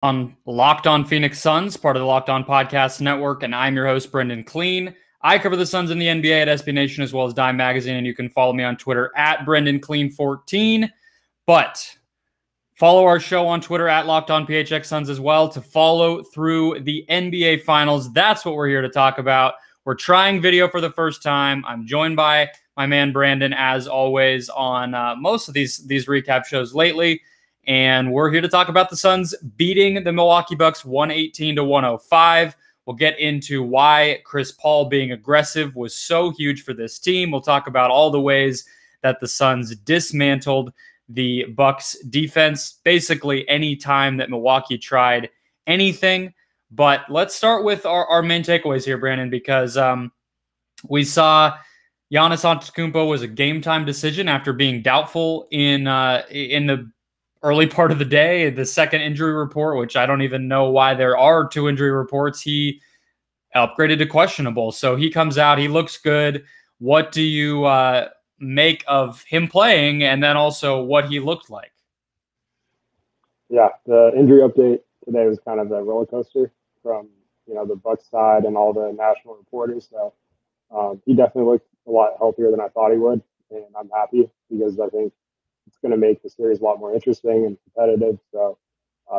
On Locked On Phoenix Suns, part of the Locked On Podcast Network, and I'm your host, Brendon Kleen. I cover the Suns in the NBA at SB Nation as well as Dime Magazine, and you can follow me on Twitter at BrendonKleen14. But follow our show on Twitter at Locked On PHX Suns as well to follow through the NBA Finals. That's what we're here to talk about. We're trying video for the first time. I'm joined by my man Brandon, as always, on most of these recap shows lately. And we're here to talk about the Suns beating the Milwaukee Bucks 118-105. We'll get into why Chris Paul being aggressive was so huge for this team. We'll talk about all the ways that the Suns dismantled the Bucks defense, basically any time that Milwaukee tried anything. But let's start with our main takeaways here, Brandon, because we saw Giannis Antetokounmpo was a game-time decision after being doubtful in the early part of the day. The second injury report, which I don't even know why there are two injury reports, he upgraded to questionable. So he comes out, he looks good. What do you make of him playing, and then also what he looked like? Yeah, the injury update today was kind of a roller coaster from the Bucks side and all the national reporters. So he definitely looked a lot healthier than I thought he would, and I'm happy because I think it's going to make the series a lot more interesting and competitive. So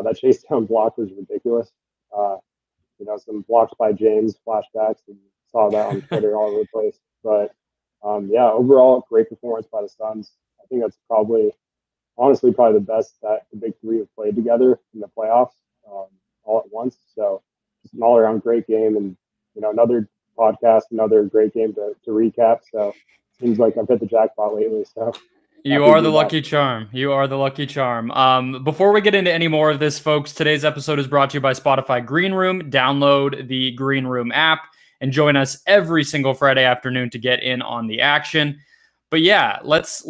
that chase down block was ridiculous. Some blocks by James flashbacks, and saw that on Twitter all over the place. But overall, great performance by the Suns. I think that's honestly probably the best that the big three have played together in the playoffs all at once. So just an all-around great game, and another podcast, another great game to recap. So seems like I've hit the jackpot lately. So you are the lucky charm. You are the lucky charm. Before we get into any more of this, folks, today's episode is brought to you by Spotify Green Room. Download the Green Room app and join us every single Friday afternoon to get in on the action. But yeah, let's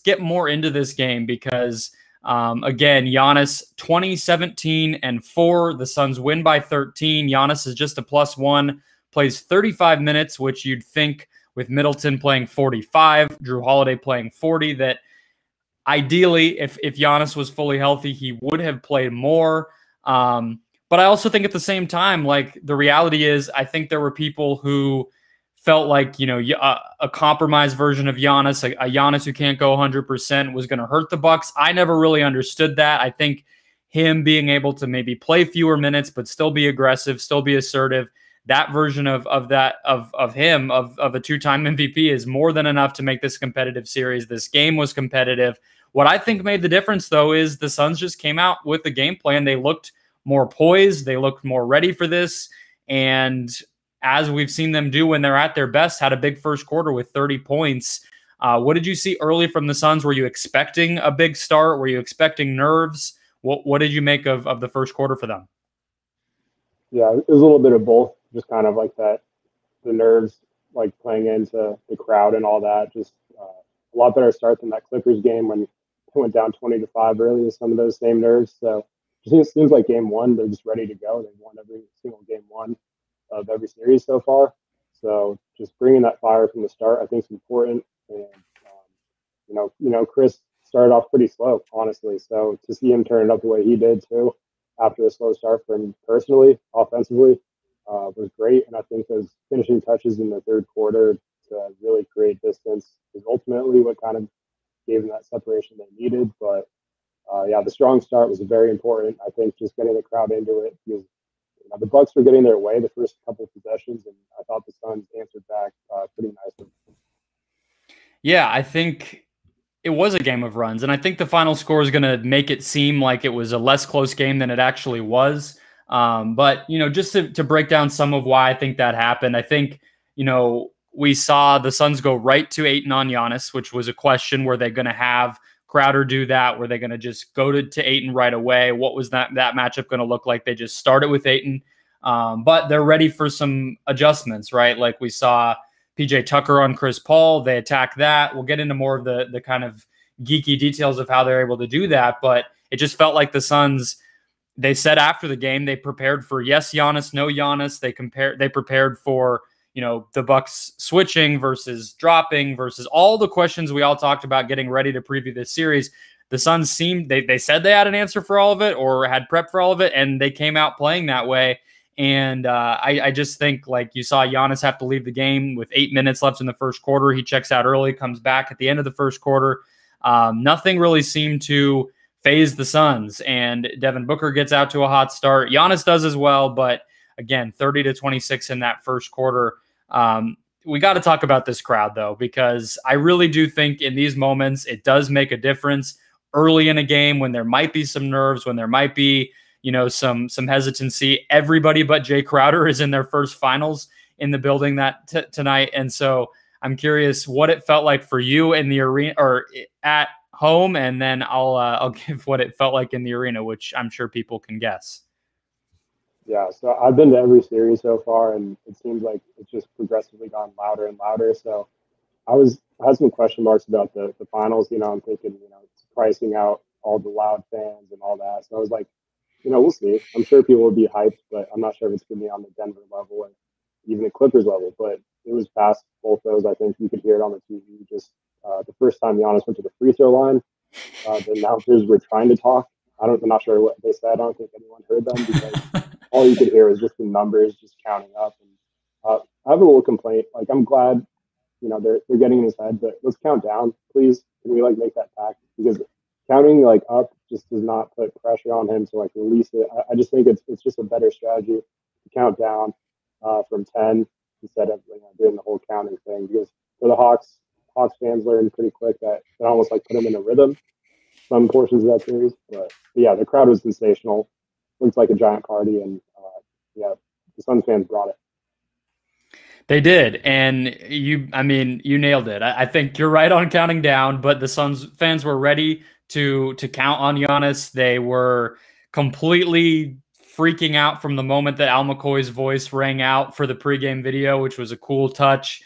get more into this game because again, Giannis 20-17-4. The Suns win by 13. Giannis is just a +1, plays 35 minutes, which you'd think with Middleton playing 45, Drew Holiday playing 40, that ideally, if Giannis was fully healthy, he would have played more. But I also think at the same time, like, the reality is, I think there were people who felt like, a compromised version of Giannis, a Giannis who can't go 100% was going to hurt the Bucks. I never really understood that. I think him being able to maybe play fewer minutes, but still be aggressive, still be assertive, that version of him, of a two-time MVP, is more than enough to make this a competitive series. This game was competitive. What I think made the difference, though, is the Suns just came out with the game plan. They looked more poised. They looked more ready for this. And as we've seen them do when they're at their best, had a big first quarter with 30 points. What did you see early from the Suns? Were you expecting a big start? Were you expecting nerves? What did you make of the first quarter for them? Yeah, it was a little bit of both. Just kind of like that, the nerves, like playing into the crowd and all that. Just a lot better start than that Clippers game when it went down 20-5 early with some of those same nerves. So it seems like game one, they're just ready to go. They've won every single game one of every series so far. So just bringing that fire from the start, I think, is important. And Chris started off pretty slow, honestly. So to see him turn it up the way he did too, after a slow start for him personally, offensively, was great. And I think those finishing touches in the third quarter to really create distance is ultimately what kind of gave them that separation they needed. But the strong start was very important. I think just getting the crowd into it, because the Bucks were getting their way the first couple of possessions, and I thought the Suns answered back pretty nicely. Yeah, I think it was a game of runs, and I think the final score is going to make it seem like it was a less close game than it actually was. But just to break down some of why I think that happened, I think, we saw the Suns go right to Ayton on Giannis, which was a question. Were they going to have Crowder do that? Were they going to just go to Ayton right away? What was that matchup going to look like? They just started with Ayton, but they're ready for some adjustments, right? Like we saw PJ Tucker on Chris Paul. They attack that. We'll get into more of the kind of geeky details of how they're able to do that, but it just felt like the Suns, they said after the game, they prepared for yes Giannis, no Giannis. They prepared for, the Bucks switching versus dropping versus all the questions we all talked about getting ready to preview this series. the Suns seemed, they said they had an answer for all of it or had prep for all of it, and they came out playing that way. And I just think, like, you saw Giannis have to leave the game with 8 minutes left in the first quarter. He checks out early, comes back at the end of the first quarter. Nothing really seemed to phase the Suns, and Devin Booker gets out to a hot start. Giannis does as well, but again, 30-26 in that first quarter. We got to talk about this crowd, though, because I really do think in these moments it does make a difference early in a game when there might be some nerves, when there might be, some hesitancy. Everybody but Jay Crowder is in their first finals in the building that tonight, and so I'm curious what it felt like for you in the arena or at home, and then I'll give what it felt like in the arena, which I'm sure people can guess. Yeah, so I've been to every series so far, and it seems like it's just progressively gotten louder and louder. So I had some question marks about the finals. I'm thinking, it's pricing out all the loud fans and all that. So I was like, we'll see. I'm sure people will be hyped, but I'm not sure if it's going to be on the Denver level or even the Clippers level. But it was past both those. I think you could hear it on the TV. Just the first time Giannis went to the free throw line, the announcers were trying to talk. I'm not sure what they said. I don't think anyone heard them because all you could hear was just the numbers just counting up. And I have a little complaint. Like, I'm glad, they're getting in his head, but let's count down, please. Can we make that pact? Because counting up just does not put pressure on him to release it. I just think it's just a better strategy to count down from 10 instead of doing the whole counting thing. Because for the Hawks fans learned pretty quick that it almost put them in a rhythm some portions of that series. But yeah, the crowd was sensational. Looks like a giant party, and the Suns fans brought it. They did, and you nailed it. I think you're right on counting down, but the Suns fans were ready to count on Giannis. They were completely freaking out from the moment that Al McCoy's voice rang out for the pregame video, which was a cool touch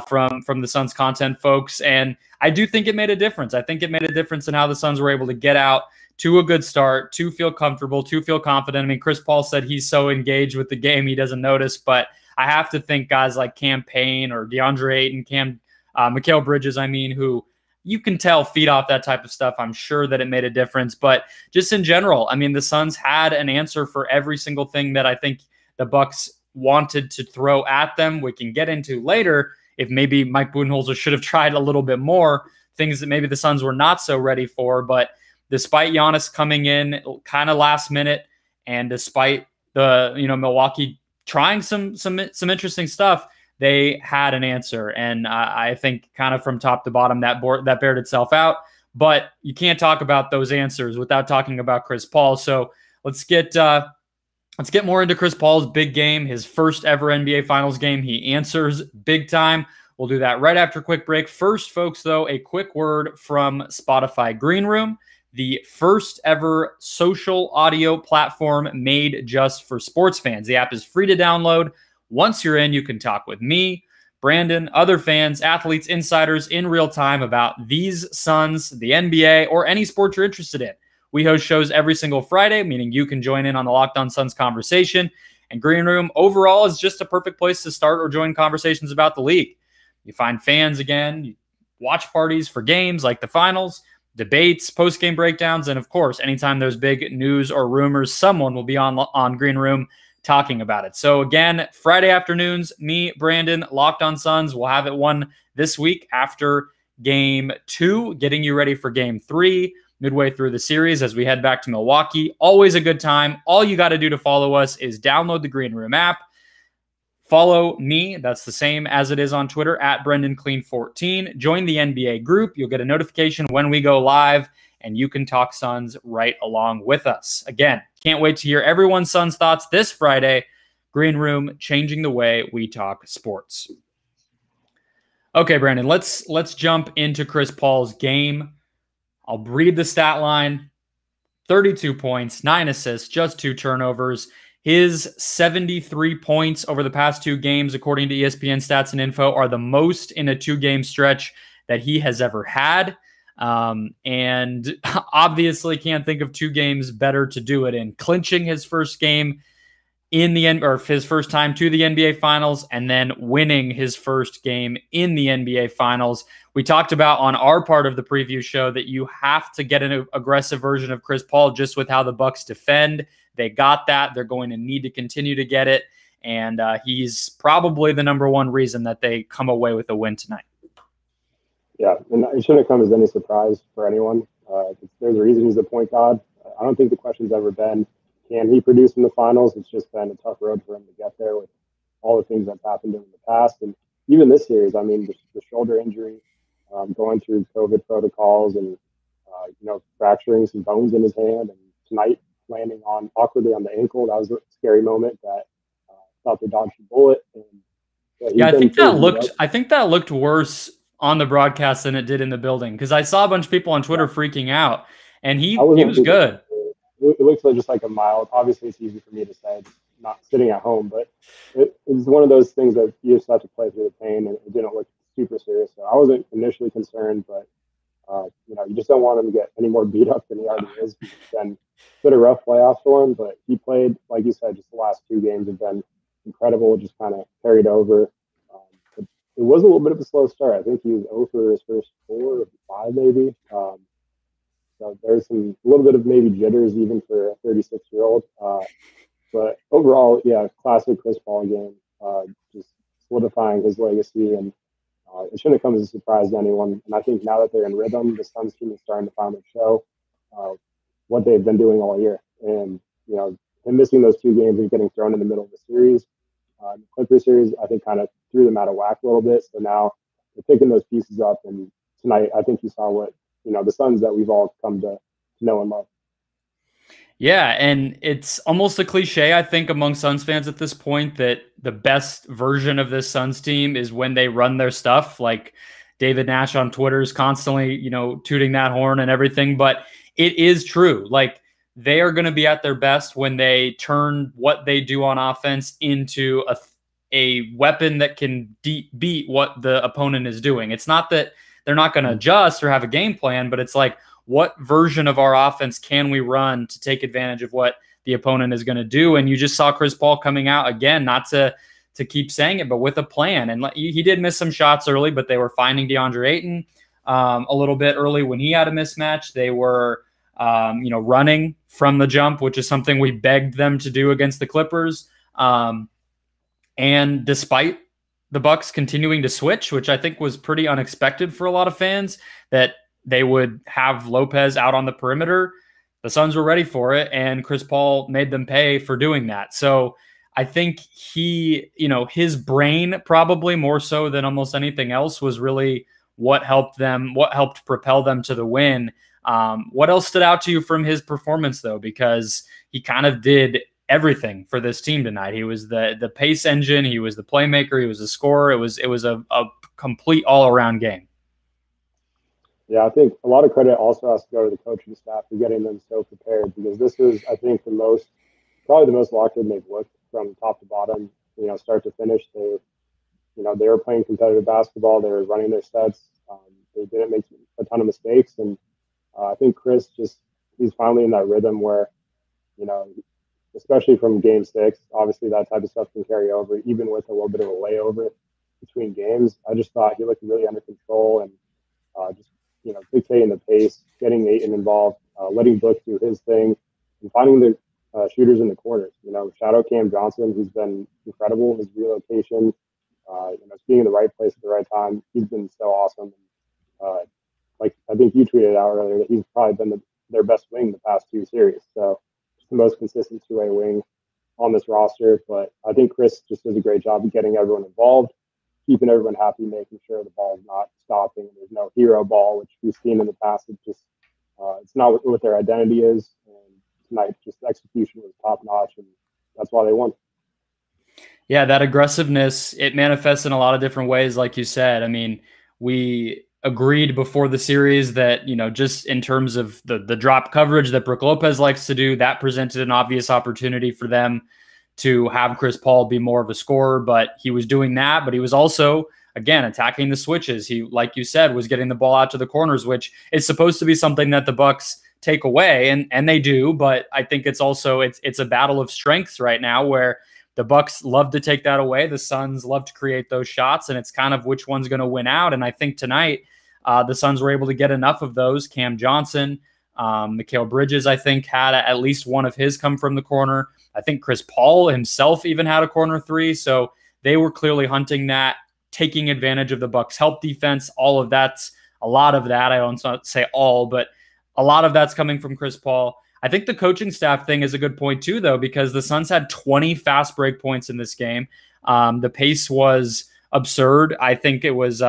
from the Suns content folks. And I do think it made a difference. I think it made a difference in how the Suns were able to get out to a good start, to feel comfortable, to feel confident. I mean, Chris Paul said he's so engaged with the game he doesn't notice, but I have to think guys like Cam Payne or DeAndre Ayton, Mikal Bridges, who you can tell feed off that type of stuff. I'm sure that it made a difference. But just in general, the Suns had an answer for every single thing that I think the Bucks wanted to throw at them. We can get into later if maybe Mike Budenholzer should have tried a little bit more, things that maybe the Suns were not so ready for. But despite Giannis coming in kind of last minute, and despite the Milwaukee trying some interesting stuff, they had an answer. And I think kind of from top to bottom that bared itself out. But you can't talk about those answers without talking about Chris Paul. So let's get more into Chris Paul's big game, his first ever NBA Finals game. He answers big time. We'll do that right after a quick break. First, folks, though, a quick word from Spotify Green Room, the first ever social audio platform made just for sports fans. The app is free to download. Once you're in, you can talk with me, Brandon, other fans, athletes, insiders in real time about these Suns, the NBA, or any sport you're interested in. We host shows every single Friday, meaning you can join in on the Locked On Suns conversation. And Green Room overall is just a perfect place to start or join conversations about the league. You find fans again, you watch parties for games like the finals, debates, post-game breakdowns, and of course, anytime there's big news or rumors, someone will be on Green Room talking about it. So again, Friday afternoons, me, Brandon, Locked On Suns. We'll have it one this week after Game 2, getting you ready for Game 3. Midway through the series as we head back to Milwaukee. Always a good time. All you got to do to follow us is download the Green Room app. Follow me. That's the same as it is on Twitter at Brendon Kleen 14. Join the NBA group. You'll get a notification when we go live, and you can talk Suns right along with us. Again, can't wait to hear everyone's Suns thoughts this Friday. Green Room, changing the way we talk sports. Okay, Brandon, let's jump into Chris Paul's game. I'll read the stat line. 32 points, 9 assists, just 2 turnovers. His 73 points over the past 2 games, according to ESPN Stats and Info, are the most in a 2-game stretch that he has ever had. And obviously can't think of 2 games better to do it in. Clinching his first game in the end, or his first time to the NBA Finals, and then winning his first game in the NBA Finals. We talked about on our part of the preview show that you have to get an aggressive version of Chris Paul just with how the Bucks defend. They got that. They're going to need to continue to get it. And he's probably the number one reason that they come away with a win tonight. Yeah, and it shouldn't come as any surprise for anyone. There's a reason he's the point guard. I don't think the question's ever been, can he produce in the finals? It's just been a tough road for him to get there with all the things that's happened in the past. And even this series, I mean, the shoulder injury, going through COVID protocols and, fracturing some bones in his hand. And tonight, landing awkwardly on the ankle, that was a scary moment that thought they dodged a bullet. And, I think that looked worse on the broadcast than it did in the building, because I saw a bunch of people on Twitter freaking out, and he was good. It looks like just like a mild. Obviously, it's easy for me to say, not sitting at home, but it was one of those things that you just have to play through the pain, and it didn't look super serious. So I wasn't initially concerned, but you just don't want him to get any more beat up than he already is. It's been a rough playoffs for him, but he played, like you said, just the last two games have been incredible. Just kind of carried over. It was a little bit of a slow start. I think he was 0 for his first 4 or 5, maybe. So there's a little bit of maybe jitters even for a 36-year-old. But overall, yeah, classic Chris Paul game, just solidifying his legacy. And it shouldn't come as a surprise to anyone. And I think now that they're in rhythm, the Suns team is starting to finally show what they've been doing all year. And, him missing those 2 games and getting thrown in the middle of the series, the Clippers series, I think kind of threw them out of whack a little bit. So now they're picking those pieces up. And tonight, I think you saw what, the Suns that we've all come to know and love. Yeah, and it's almost a cliche, I think, among Suns fans at this point that the best version of this Suns team is when they run their stuff. Like David Nash on Twitter is constantly, tooting that horn and everything. But it is true. Like, they are going to be at their best when they turn what they do on offense into a weapon that can beat what the opponent is doing. It's not that they're not going to adjust or have a game plan, but it's like, what version of our offense can we run to take advantage of what the opponent is going to do? And you just saw Chris Paul coming out again, not to keep saying it, but with a plan. And he did miss some shots early, but they were finding DeAndre Ayton a little bit early when he had a mismatch. They were running from the jump, which is something we begged them to do against the Clippers. And despite the Bucks continuing to switch, which I think was pretty unexpected for a lot of fans, that they would have Lopez out on the perimeter, the Suns were ready for it, and Chris Paul made them pay for doing that. So I think his brain, probably more so than almost anything else, was really what helped propel them to the win. What else stood out to you from his performance, though? Because he kind of did everything for this team tonight. He was the pace engine. He was the playmaker. He was the scorer. It was a complete all-around game. Yeah, I think a lot of credit also has to go to the coaching staff for getting them so prepared, because this is, I think, probably the most locked in they've looked from top to bottom, start to finish. They were playing competitive basketball. They were running their sets. They didn't make a ton of mistakes. And I think Chris he's finally in that rhythm where, especially from game 6, obviously that type of stuff can carry over, even with a little bit of a layover between games. I just thought he looked really under control and dictating the pace, getting Ayton involved, letting Book do his thing, and finding the shooters in the corners. Shadow Cam Johnson, who's been incredible, his relocation, being in the right place at the right time. He's been so awesome. Like I think you tweeted out earlier that he's probably been their best wing the past 2 series. So just the most consistent 2-way wing on this roster. But I think Chris just does a great job of getting everyone involved, keeping everyone happy, making sure the ball is not stopping. There's no hero ball, which we've seen in the past. It's not what their identity is. And tonight, just execution was top notch, and that's why they won. Yeah, that aggressiveness, it manifests in a lot of different ways, like you said. I mean, we agreed before the series that, just in terms of the drop coverage that Brook Lopez likes to do, that presented an obvious opportunity for them to have Chris Paul be more of a scorer, but he was doing that, but he was also, again, attacking the switches. He, like you said, was getting the ball out to the corners, which is supposed to be something that the Bucks take away, and they do. But I think it's also it's a battle of strengths right now where the Bucks love to take that away. The Suns love to create those shots, and it's kind of which one's going to win out. And I think tonight the Suns were able to get enough of those. Cam Johnson, Mikal Bridges, I think, had at least one of his come from the corner. I think Chris Paul himself even had a corner three. So they were clearly hunting that, taking advantage of the Bucks' help defense. All of that's a lot of that. I don't say all, but a lot of that's coming from Chris Paul. I think the coaching staff thing is a good point too, though, because the Suns had 20 fast break points in this game. The pace was absurd. I think it was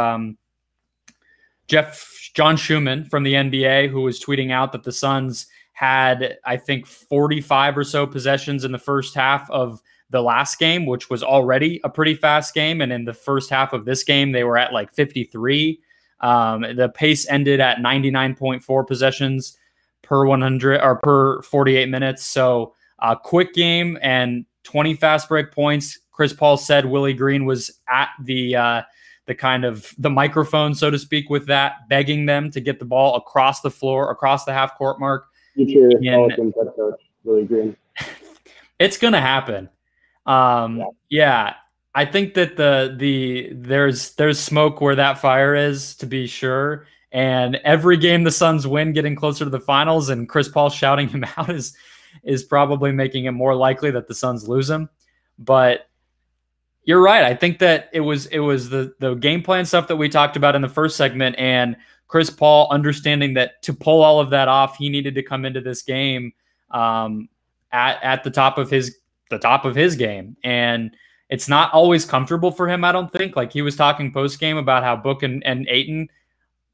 John Schumann from the NBA who was tweeting out that the Suns had, I think, 45 or so possessions in the first half of the last game, which was already a pretty fast game. And in the first half of this game, they were at like 53. The pace ended at 99.4 possessions per 100 or per 48 minutes. So a quick game and 20 fast break points. Chris Paul said Willie Green was at the kind of the microphone, so to speak, with that, begging them to get the ball across the floor, across the half court mark. Future Pelicans head coach Willie Green. It's gonna happen. Yeah. I think that there's smoke where that fire is, to be sure. And every game the Suns win, getting closer to the finals, and Chris Paul shouting him out is probably making it more likely that the Suns lose him. But you're right. I think that it was the game plan stuff that we talked about in the first segment, and Chris Paul understanding that to pull all of that off, he needed to come into this game at the top of his game. And it's not always comfortable for him, I don't think. Like, he was talking post game about how Book and Ayton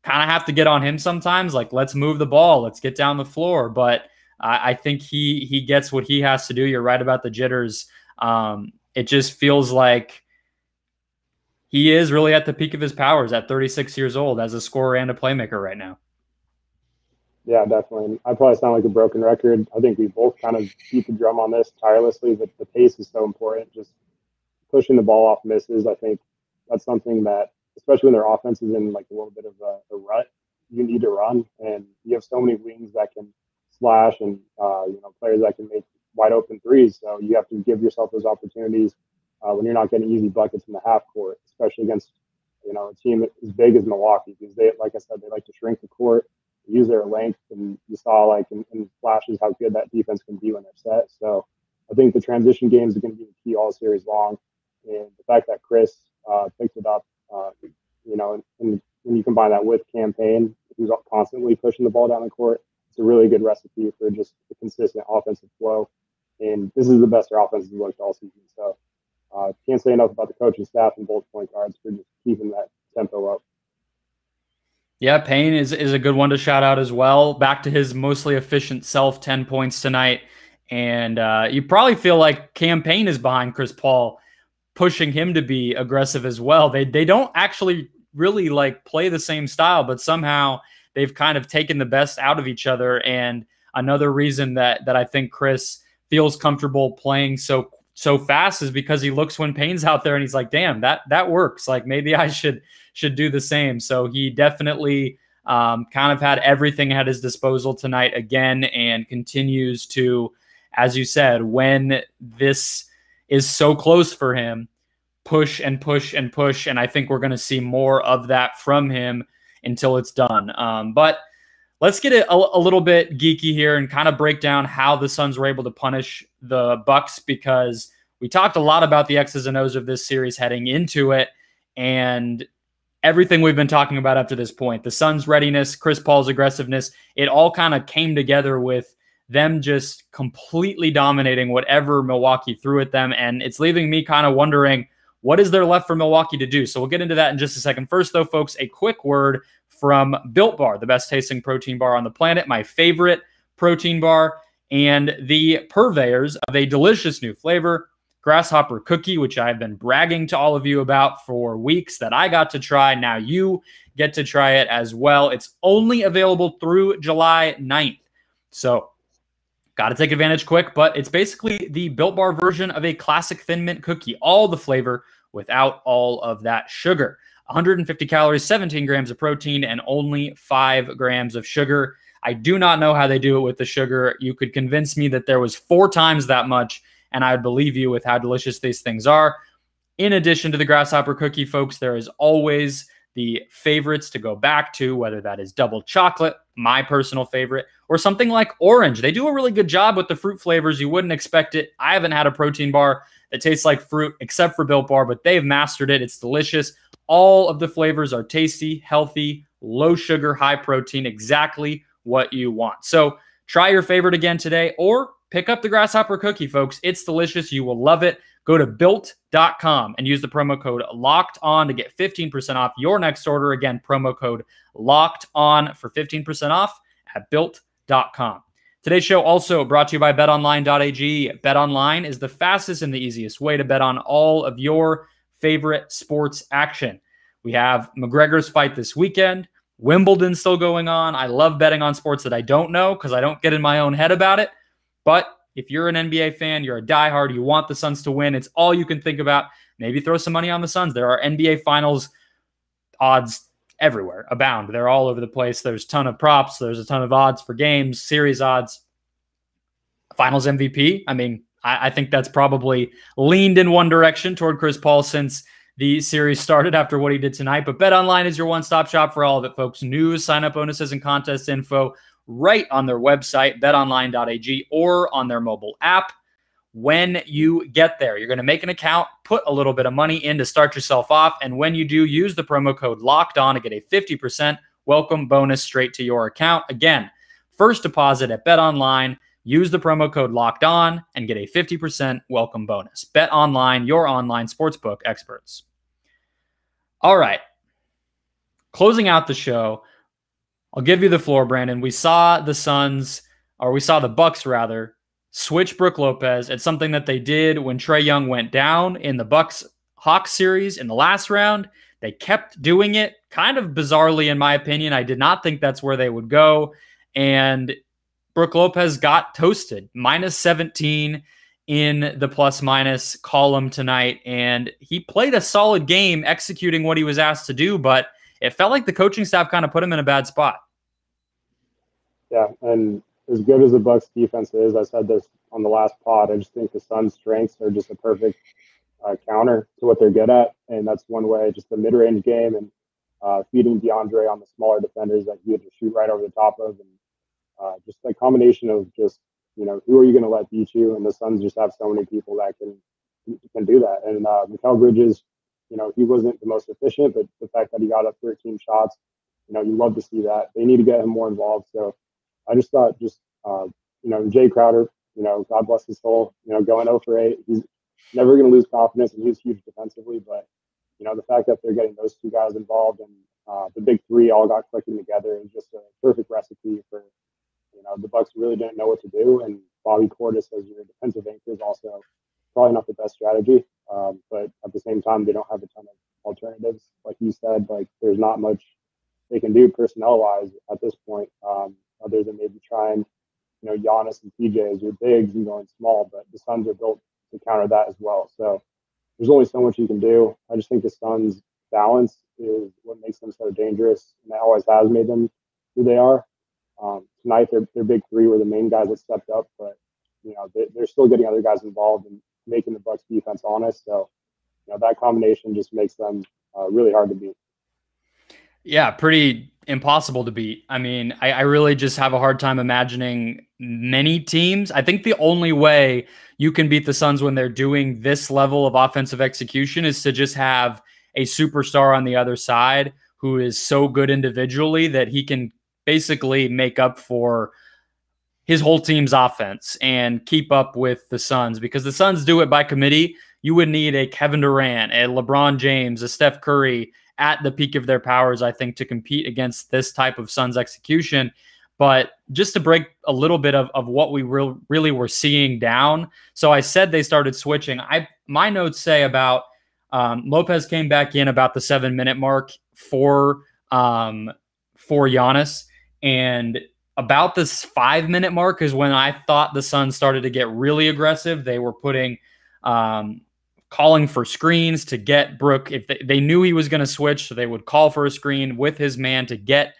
kind of have to get on him sometimes. Like, let's move the ball, let's get down the floor. But I think he gets what he has to do. You're right about the jitters. It just feels like he is really at the peak of his powers at 36 years old as a scorer and a playmaker right now. Yeah, definitely. I probably sound like a broken record. I think we both kind of beat the drum on this tirelessly, but the pace is so important. Just pushing the ball off misses, I think that's something that, especially when their offense is in like a little bit of a rut, you need to run. And you have so many wings that can slash and players that can make wide open threes. So you have to give yourself those opportunities when you're not getting easy buckets in the half court, especially against a team as big as Milwaukee, because they, like I said, they like to shrink the court, use their length, and you saw like in flashes how good that defense can be when they're set. So I think the transition games are going to be the key all series long, and the fact that Chris picked it up, and when you combine that with campaign, who's constantly pushing the ball down the court, it's a really good recipe for just a consistent offensive flow. And this is the best their offense has looked all season. So can't say enough about the coaching staff and both point guards for just keeping that tempo up. Yeah, Payne is a good one to shout out as well. Back to his mostly efficient self, 10 points tonight. And you probably feel like Cam Payne is behind Chris Paul, pushing him to be aggressive as well. They don't actually really like play the same style, but somehow they've kind of taken the best out of each other. And another reason that I think Chris feels comfortable playing so fast is because he looks when Payne's out there and he's like, damn, that works. Like, maybe I should do the same. So he definitely kind of had everything at his disposal tonight again, and continues to, as you said, when this is so close for him, push and push and push. And I think we're going to see more of that from him until it's done. But let's get a little bit geeky here and kind of break down how the Suns were able to punish the Bucks, because we talked a lot about the X's and O's of this series heading into it, and everything we've been talking about up to this point, the Suns' readiness, Chris Paul's aggressiveness, it all kind of came together with them just completely dominating whatever Milwaukee threw at them. And it's leaving me kind of wondering, what is there left for Milwaukee to do? So we'll get into that in just a second. First, though, folks, a quick word from Built Bar, the best tasting protein bar on the planet, my favorite protein bar, and the purveyors of a delicious new flavor, Grasshopper Cookie, which I've been bragging to all of you about for weeks that I got to try. Now you get to try it as well. It's only available through July 9th. So got to take advantage quick, but it's basically the Built Bar version of a classic Thin Mint cookie. All the flavor without all of that sugar. 150 calories, 17 grams of protein, and only 5 grams of sugar. I do not know how they do it with the sugar. You could convince me that there was 4 times that much, and I would believe you with how delicious these things are. In addition to the grasshopper cookie, folks, there is always the favorites to go back to, whether that is double chocolate, my personal favorite, or something like orange. They do a really good job with the fruit flavors. You wouldn't expect it. I haven't had a protein bar that tastes like fruit except for Built Bar, but they've mastered it. It's delicious. All of the flavors are tasty, healthy, low sugar, high protein, exactly what you want. So try your favorite again today, or pick up the grasshopper cookie, folks. It's delicious. You will love it. Go to built.com and use the promo code LOCKEDON to get 15% off your next order. Again, promo code LOCKEDON for 15% off at built.com. Today's show also brought to you by betonline.ag. BetOnline is the fastest and the easiest way to bet on all of your favorite sports action. We have McGregor's fight this weekend. Wimbledon's still going on. I love betting on sports that I don't know because I don't get in my own head about it. But if you're an NBA fan, you're a diehard, you want the Suns to win, it's all you can think about. Maybe throw some money on the Suns. There are NBA Finals odds everywhere, abound. They're all over the place. There's a ton of props. There's a ton of odds for games, series odds. Finals MVP, I mean, I think that's probably leaned in one direction toward Chris Paul since the series started after what he did tonight. But BetOnline is your one-stop shop for all of it, folks. News, sign-up bonuses, and contest info right on their website, betonline.ag, or on their mobile app. When you get there, you're going to make an account, put a little bit of money in to start yourself off, and when you do, use the promo code LOCKEDON to get a 50% welcome bonus straight to your account. Again, first deposit at BetOnline, use the promo code LOCKEDON, and get a 50% welcome bonus. BetOnline, your online sportsbook experts. All right, closing out the show, I'll give you the floor, Brandon. We saw the Bucks rather, switch Brook Lopez. It's something that they did when Trae Young went down in the Bucks-Hawks series in the last round. They kept doing it, kind of bizarrely, in my opinion. I did not think that's where they would go. And Brook Lopez got toasted, minus 17 in the plus-minus column tonight. And he played a solid game executing what he was asked to do, but it felt like the coaching staff kind of put him in a bad spot. Yeah, and as good as the Bucks defense is, I said this on the last pod, I just think the Suns' strengths are just a perfect counter to what they're good at. And that's one way, just the mid-range game and feeding DeAndre on the smaller defenders that he had to shoot right over the top of. And just a combination of just, who are you going to let beat you? And the Suns just have so many people that can do that. And Mikal Bridges, he wasn't the most efficient, but the fact that he got up 13 shots, you love to see that. They need to get him more involved. So I just thought Jay Crowder, God bless his soul, going 0 for 8. He's never going to lose confidence, and he's huge defensively. But, the fact that they're getting those two guys involved and the big three all got clicking together is just a perfect recipe for, the Bucks really didn't know what to do. And Bobby Portis as your defensive anchor is also probably not the best strategy. But at the same time, they don't have a ton of alternatives. Like you said, there's not much they can do personnel-wise at this point, other than maybe trying, Giannis and PJ as your bigs and going small. But the Suns are built to counter that as well. So there's only so much you can do. I just think the Suns' balance is what makes them so dangerous, and that always has made them who they are. Tonight, their big three were the main guys that stepped up, but they're still getting other guys involved and making the Bucks defense honest. So, that combination just makes them really hard to beat. Yeah, pretty impossible to beat. I mean, I really just have a hard time imagining many teams. I think the only way you can beat the Suns when they're doing this level of offensive execution is to just have a superstar on the other side who is so good individually that he can basically make up for his whole team's offense and keep up with the Suns, because the Suns do it by committee. You would need a Kevin Durant, a LeBron James, a Steph Curry at the peak of their powers, I think, to compete against this type of Suns execution. But just to break a little bit of what we really were seeing down. So I said they started switching. My notes say about Lopez came back in about the 7-minute mark for Giannis. And about this 5-minute mark is when I thought the Suns started to get really aggressive. They were putting calling for screens to get Brook. If they knew he was going to switch, so they would call for a screen with his man to get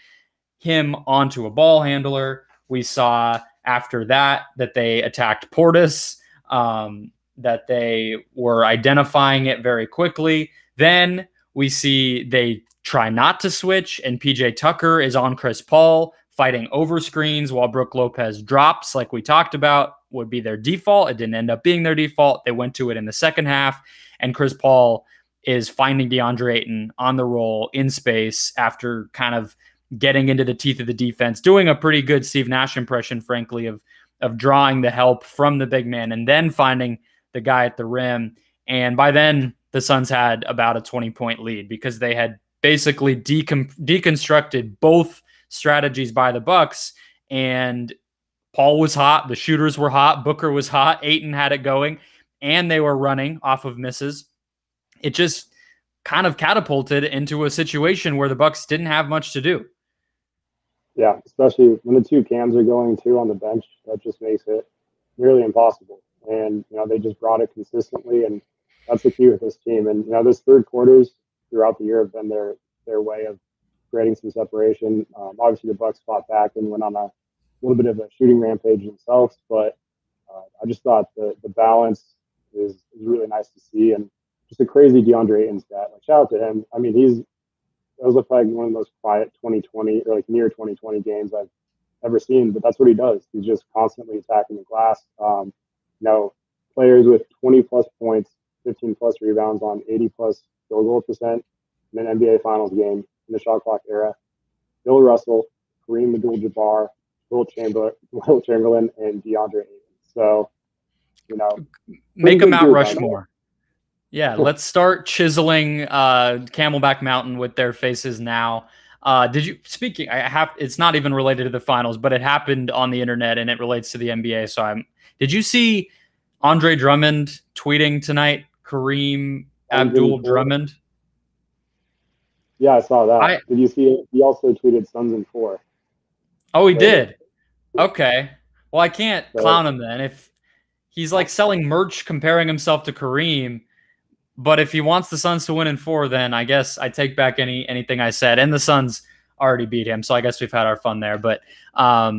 him onto a ball handler. We saw after that they attacked Portis, that they were identifying it very quickly. Then we see they try not to switch, and PJ Tucker is on Chris Paul fighting over screens while Brook Lopez drops, like we talked about, would be their default. It didn't end up being their default. They went to it in the second half, and Chris Paul is finding DeAndre Ayton on the roll in space after kind of getting into the teeth of the defense, doing a pretty good Steve Nash impression, frankly, of drawing the help from the big man and then finding the guy at the rim. And by then, the Suns had about a 20-point lead because they had basically deconstructed both strategies by the Bucks. And Paul was hot, the shooters were hot, Booker was hot, Ayton had it going, and they were running off of misses. It just kind of catapulted into a situation where the Bucks didn't have much to do. Yeah, especially when the two cams are going too on the bench, that just makes it nearly impossible. And they just brought it consistently, and that's the key with this team. And this third quarters throughout the year have been their way of creating some separation. Obviously, the Bucks fought back and went on a little bit of a shooting rampage themselves, but I just thought the balance is really nice to see, and just a crazy DeAndre Ayton stat. Like, shout out to him. I mean, that was like one of the most quiet 2020 or like near 2020 games I've ever seen, but that's what he does. He's just constantly attacking the glass. Players with 20 plus points, 15 plus rebounds on 80 plus field goal percent in an NBA Finals game in the shot clock era. Bill Russell, Kareem Abdul-Jabbar, Will Chamberlain, and DeAndre Ayton. So, make a Mount Rushmore. Yeah, let's start chiseling Camelback Mountain with their faces now. It's not even related to the finals, but it happened on the internet and it relates to the NBA. Did you see Andre Drummond tweeting tonight? Kareem Abdul-Drummond? Yeah, I saw that. Did you see it? He also tweeted Suns in 4. Oh, he did? Okay. Well, I can't clown him then. If he's like selling merch comparing himself to Kareem, but if he wants the Suns to win in 4, then I guess I take back anything I said. And the Suns already beat him, so I guess we've had our fun there. But I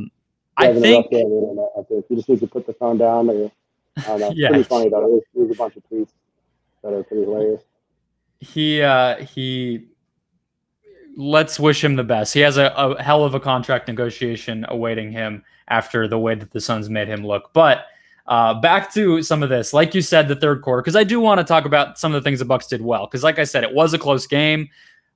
think you just need to put the phone down. Or, I don't know. It's pretty funny though. There's a bunch of tweets that are pretty hilarious. He let's wish him the best. He has a hell of a contract negotiation awaiting him after the way that the Suns made him look. But back to some of this, like you said, the third quarter, because I do want to talk about some of the things the Bucks did well. Because like I said, it was a close game,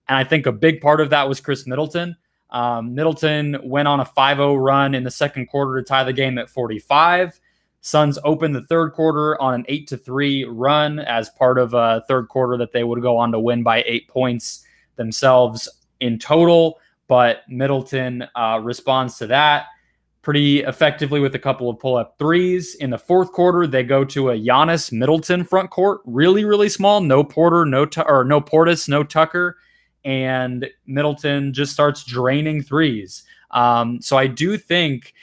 and I think a big part of that was Chris Middleton. Middleton went on a 5-0 run in the second quarter to tie the game at 45. Suns opened the third quarter on an 8-3 run as part of a third quarter that they would go on to win by 8 points themselves in total. But Middleton responds to that pretty effectively with a couple of pull-up threes. In the fourth quarter, they go to a Giannis Middleton front court, really, really small. No Porter, no Portis, no Tucker, and Middleton just starts draining threes. So I do think,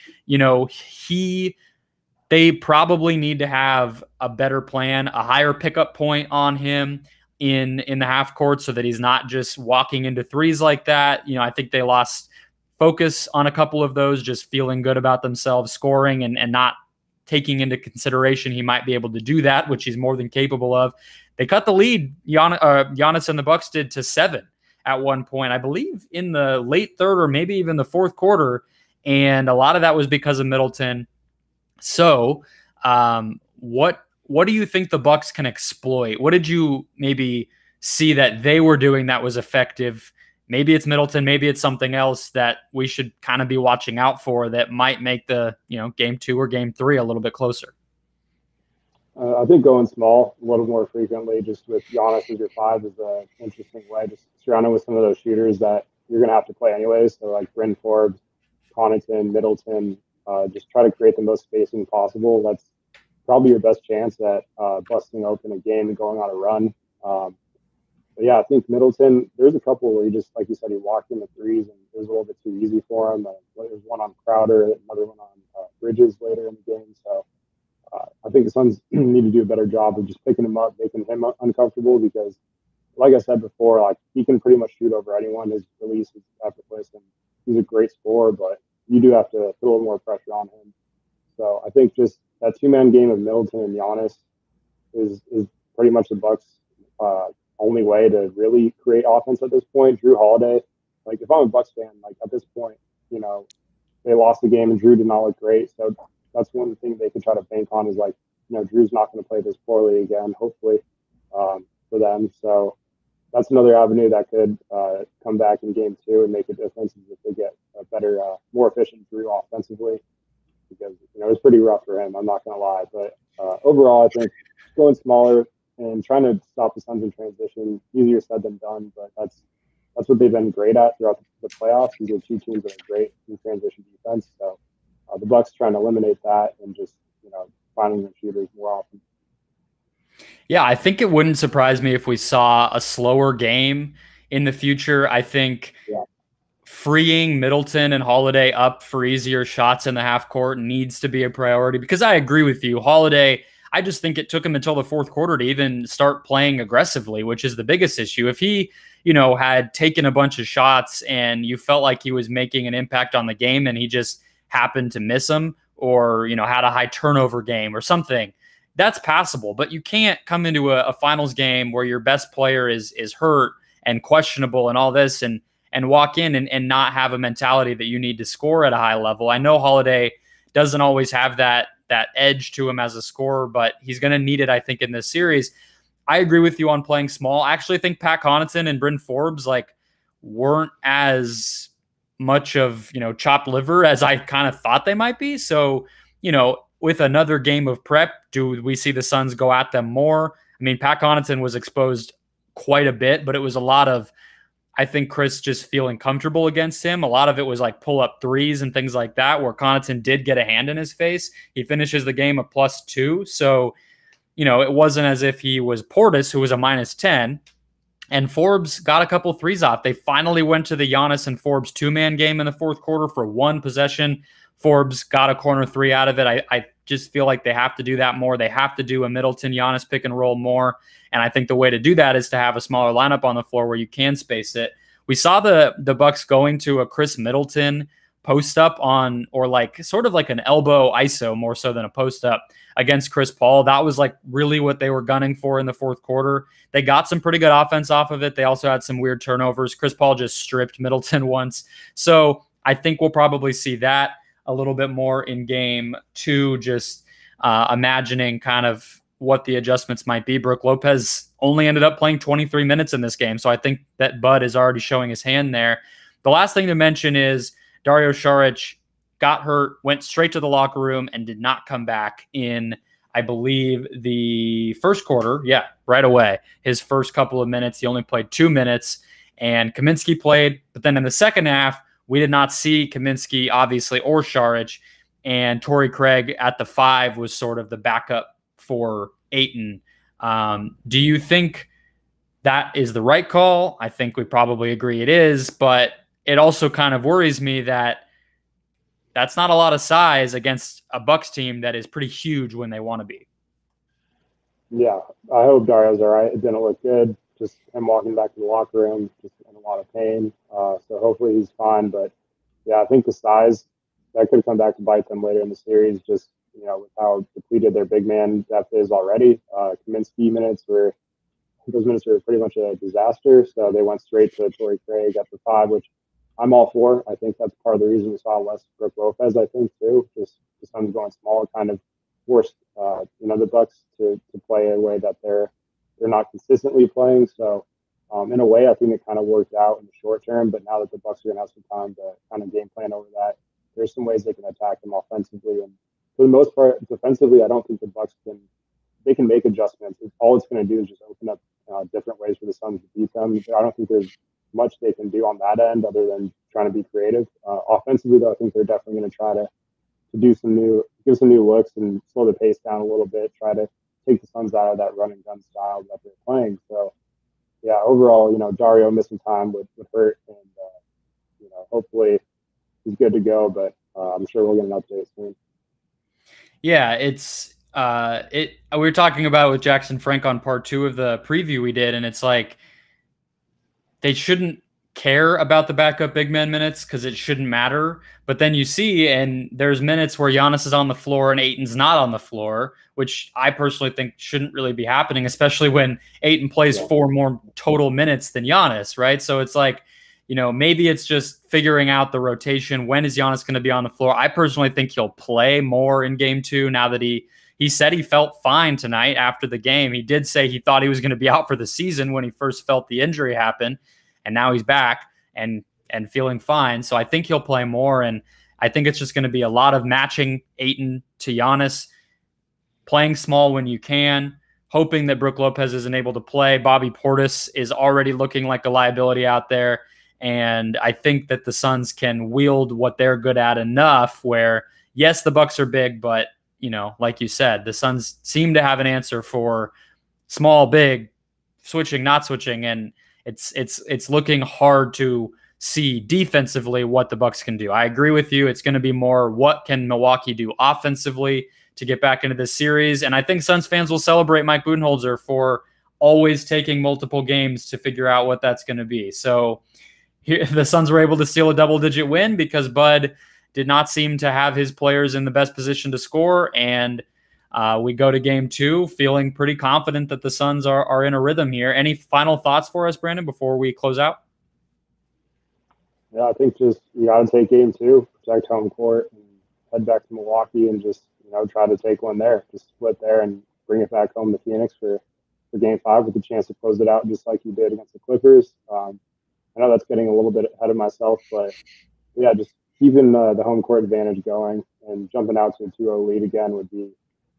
they probably need to have a better plan, a higher pickup point on him in the half court so that he's not just walking into threes like that. I think they lost focus on a couple of those, just feeling good about themselves, scoring and not taking into consideration he might be able to do that, which he's more than capable of. They cut the lead, Giannis and the Bucks did, to 7 at one point, I believe in the late third or maybe even the fourth quarter. And a lot of that was because of Middleton. So what do you think the Bucks can exploit? What did you maybe see that they were doing that was effective? Maybe it's Middleton, maybe it's something else that we should kind of be watching out for that might make the game 2 or game 3 a little bit closer. I think going small a little more frequently, just with Giannis as your 5, is an interesting way. Just surrounding with some of those shooters that you're going to have to play anyways. So like Bryn Forbes, Connaughton, Middleton, just try to create the most spacing possible. That's probably your best chance at busting open a game and going on a run. But yeah, I think Middleton, there's a couple where he just, like you said, he walked in the threes and it was a little bit too easy for him. There's one on Crowder, another one on Bridges later in the game. So I think the Suns need to do a better job of just picking him up, making him uncomfortable, because like I said before, like he can pretty much shoot over anyone. His release is effortless, and he's a great scorer. But you do have to put a little more pressure on him. So I think just that 2-man game of Middleton and Giannis is pretty much the Bucks' only way to really create offense at this point. Drew Holiday, like if I'm a Bucks fan, like at this point, you know, they lost the game and Drew did not look great. So that's one thing they could try to bank on is like, you know, Drew's not going to play this poorly again, hopefully, for them. So that's another avenue that could come back in game 2 and make a difference if they get a better, more efficient Drew offensively. Because, you know, it was pretty rough for him, I'm not going to lie. But overall, I think going smaller and trying to stop the Suns in transition, easier said than done, but that's what they've been great at throughout the playoffs. These are two teams that are great in transition defense. So the Bucks trying to eliminate that and just, you know, finding their shooters more often. Yeah, I think it wouldn't surprise me if we saw a slower game in the future. I think freeing Middleton and Holiday up for easier shots in the half court needs to be a priority because I agree with you. Holiday, I just think it took him until the fourth quarter to even start playing aggressively, which is the biggest issue. If he, you know, had taken a bunch of shots and you felt like he was making an impact on the game and he just happened to miss them or, you know, had a high turnover game or something, that's passable. But you can't come into a finals game where your best player is hurt and questionable and all this and walk in and not have a mentality that you need to score at a high level. I know Holiday doesn't always have that edge to him as a scorer, but he's going to need it, I think, in this series. I agree with you on playing small. I actually think Pat Connaughton and Bryn Forbes like weren't as much of, you know, chopped liver as I kind of thought they might be. So, you know, with another game of prep, do we see the Suns go at them more? I mean, Pat Connaughton was exposed quite a bit, but it was a lot of, I think, Chris just feeling comfortable against him. A lot of it was like pull up threes and things like that, where Connaughton did get a hand in his face. He finishes the game a +2. So, you know, it wasn't as if he was Portis, who was a -10. And Forbes got a couple threes off. They finally went to the Giannis and Forbes 2-man game in the fourth quarter for one possession. Forbes got a corner 3 out of it. I just feel like they have to do that more. They have to do a Middleton Giannis pick and roll more. And I think the way to do that is to have a smaller lineup on the floor where you can space it. We saw the Bucks going to a Chris Middleton post up on, or like sort of like an elbow ISO more so than a post up against Chris Paul. That was like really what they were gunning for in the fourth quarter. They got some pretty good offense off of it. They also had some weird turnovers. Chris Paul just stripped Middleton once. So I think we'll probably see that a little bit more in game 2, just imagining kind of what the adjustments might be. Brook Lopez only ended up playing 23 minutes in this game, so I think that Bud is already showing his hand there. The last thing to mention is Dario Saric got hurt, went straight to the locker room, and did not come back in, I believe, the first quarter. Yeah, right away. His first couple of minutes, he only played 2 minutes, and Kaminsky played. But then in the second half, we did not see Kaminsky, obviously, or Saric, and Torrey Craig at the 5 was sort of the backup for Ayton. Do you think that is the right call? I think we probably agree it is, but it also kind of worries me that that's not a lot of size against a Bucks team that is pretty huge when they want to be. Yeah, I hope Dario's all right. It didn't look good. Just him walking back to the locker room, just in a lot of pain. So hopefully he's fine. But yeah, I think the size that could come back to bite them later in the series. Just, you know, with how depleted their big man depth is already. Kaminsky those minutes were pretty much a disaster. So they went straight to Torrey Craig at the 5, which I'm all for. I think that's part of the reason we saw less Brook Lopez, I think, too. Just the Suns going small kind of forced, you know, the Bucks to play a way that they're not consistently playing. So in a way, I think it kind of worked out in the short term. But now that the Bucks are going to have some time to kind of game plan over that, there's some ways they can attack them offensively. And for the most part, defensively, I don't think the Bucks can make adjustments. All it's going to do is just open up different ways for the Suns to beat them. I don't think there's much they can do on that end other than trying to be creative. Offensively, though, I think they're definitely going to try to give some new looks and slow the pace down a little bit, try to take the Suns out of that run and gun style that they're playing. So, yeah, overall, you know, Dario missing time would hurt, and you know, hopefully he's good to go. But I'm sure we'll get an update soon. Yeah, we were talking about it with Jackson Frank on part 2 of the preview we did, and it's like, they shouldn't care about the backup big man minutes because it shouldn't matter. But then you see, and there's minutes where Giannis is on the floor and Ayton's not on the floor, which I personally think shouldn't really be happening, especially when Ayton plays 4 more total minutes than Giannis, right? So it's like, maybe it's just figuring out the rotation. When is Giannis going to be on the floor? I personally think he'll play more in game 2 now that he said he felt fine tonight after the game. He did say he thought he was going to be out for the season when he first felt the injury happen, and now he's back and feeling fine. So I think he'll play more, and I think it's just going to be a lot of matching Ayton to Giannis, playing small when you can, hoping that Brook Lopez isn't able to play. Bobby Portis is already looking like a liability out there, and I think that the Suns can wield what they're good at enough where, yes, the Bucks are big, but like you said, the Suns seem to have an answer for small, big, switching, not switching, and it's looking hard to see defensively what the Bucks can do. I agree with you. It's going to be more what can Milwaukee do offensively to get back into this series, and I think Suns fans will celebrate Mike Budenholzer for always taking multiple games to figure out what that's going to be. So here, the Suns were able to steal a double-digit win because Bud did not seem to have his players in the best position to score, and we go to game 2 feeling pretty confident that the Suns are in a rhythm here. Any final thoughts for us, Brandon, before we close out? Yeah, I think just you got to take game 2, protect home court, and head back to Milwaukee and just try to take one there, just split there and bring it back home to Phoenix for game 5 with a chance to close it out just like you did against the Clippers. I know that's getting a little bit ahead of myself, but yeah, just keeping the home court advantage going and jumping out to a 2-0 lead again would be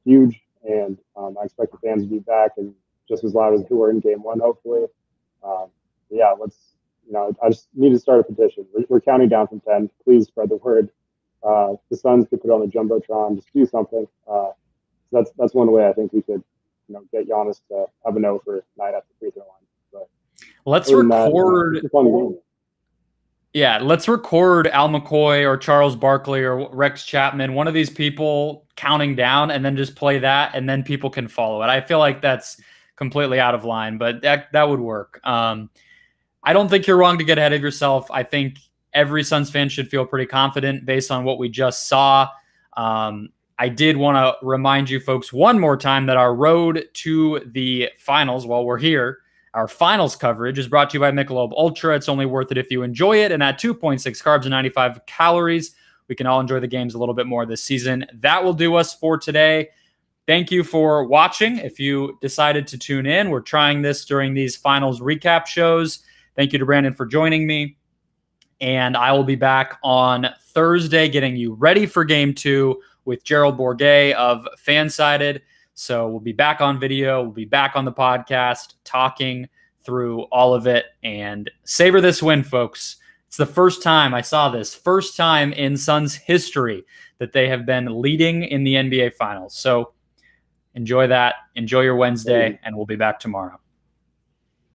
huge. And I expect the fans to be back and just as loud as they were in game 1, hopefully. Yeah, I just need to start a petition. We're counting down from 10. Please spread the word. The Suns could put on the Jumbotron, just do something. So that's one way I think we could, get Giannis to have a no for night after free throw line. But let's record. Let's record Al McCoy or Charles Barkley or Rex Chapman, one of these people counting down, and then just play that, and then people can follow it. I feel like that's completely out of line, but that would work. I don't think you're wrong to get ahead of yourself. I think every Suns fan should feel pretty confident based on what we just saw. I did want to remind you folks one more time that our road to the finals, while we're here, our finals coverage is brought to you by Michelob Ultra. It's only worth it if you enjoy it. And at 2.6 carbs and 95 calories, we can all enjoy the games a little bit more this season. That will do us for today. Thank you for watching. If you decided to tune in, we're trying this during these finals recap shows. Thank you to Brandon for joining me. And I will be back on Thursday getting you ready for game 2 with Gerald Bourget of Fansided. So we'll be back on video. We'll be back on the podcast talking through all of it, and savor this win, folks. It's the first time in Suns history that they have been leading in the NBA Finals. So enjoy that. Enjoy your Wednesday, and we'll be back tomorrow.